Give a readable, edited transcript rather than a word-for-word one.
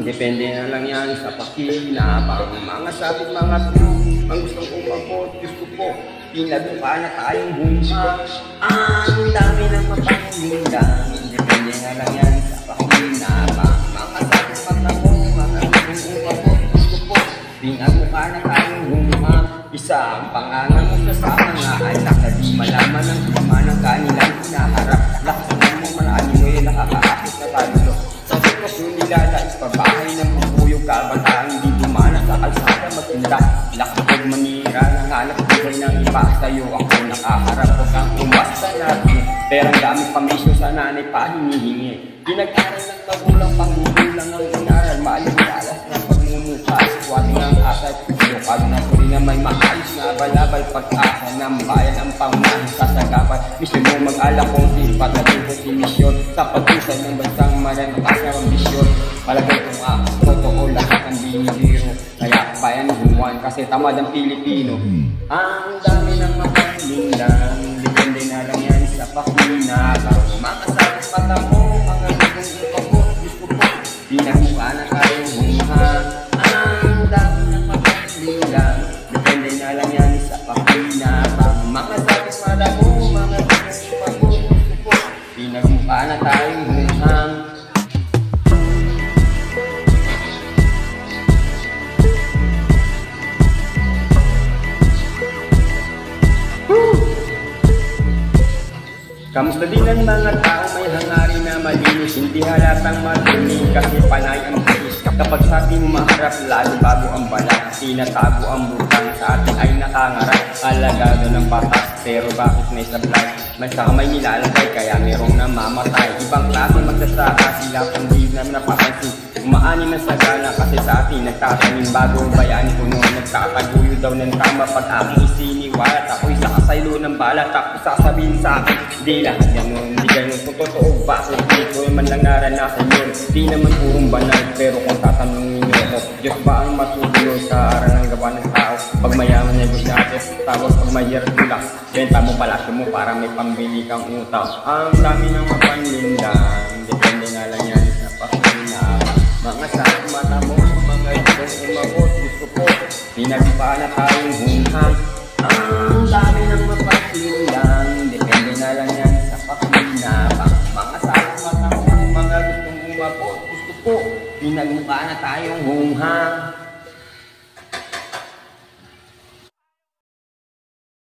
Depende na lang yan sa pakinabang. Mga sabit mga tuloy, ang gustong umabot, gusto ko pinagmukha na tayong humang. Ang dami ng mapakinggan. Depende na lang yan sa pakinabang. Mga sabit mga tuloy, mga gustong umabot, gusto ko pinagmukha na tayong humang. Isa ang pangangan mo sa mga anak na di malaman ang tama ng kanilang hinaharap. Lakasan mo marami mo yung nakakaakit na panulo. Sa sitwasyon nila na ipabahay ng pupuyog kabataan, hindi dumana sa kalsada magtinda. Lakapag manira, nanganap buhay ng iba sa'yo. Ako nakaharap ko kang umasta natin. Perang gamit pamisyo sa nanay pa hinihingi. Pinag-aral ng magulang, panggugulang ang inaral. Maaligalas ng pagmumukas, wating ang asal. Pag na tuloy na may maayos na balabay, pag-asa ng bayan ang pangunahin kasagapay. Mismo mo mag-alak kong sipat na tingkong simisyon sa pag-usay ng bansang maranakas na ambisyon. Palagay ko nga, totoo lahat ang binibiro. Kaya bayan humuan kasi tamad ang Pilipino. Ang dami ng makalindan, depende na lang yan sa pakinabang. Makasakit mata mo, mga gustong ipako, gusto ko pinagmukha na tayong humang. Ang dami ng makalindan, depende na lang yan sa pakinabang. Makasakit mata mo, mga gustong ipako, gusto ko pinagmukha na tayong humang. Kamusta din ang mga tao may hangarin na malinis, hindi halatang matuloy kasi panay ang buhis. Kapag sa atin maharap, lalo bago ang balat, tinatago ang butang sa atin ay nakangarap. Alagado ng batas, pero bakit may sablay? May sa kamay nilalagay, kaya merong namamatay. Ibang klase magsasaka, sila kung di na napapansin. Umaani ng sagana kasi sa atin nagtatanim bago bayani ko noon. Nagtataguyo daw ng tama pag aking isiniwalat. Ako'y sakasaylo ng balat, tapos sasabihin sa akin, di lahat ganun, di ganun. Kung totoo ba, kung di ko man lang naranasan yun. Di naman purong banal, pero kung tatanungin niyo ako, Diyos ba ang matutuloy sa aral ng gawa ng tao? Pag mayaman negosyante, tapos pag mahirap tulak, benta mo palasyo mo para may pambili kang utang. Ang dami ng mapanlindan, depende nga lang yan sa pakinabang. Mga sakit mata mo, mga itong umabot, gusto ko pinagpa na tayong humang. Ang dami ng mapanlindan, depende na lang yan sa pakinabang. Mga sakit mata mo, mga gustong umabot, gusto ko pinagmukha na tayong humang.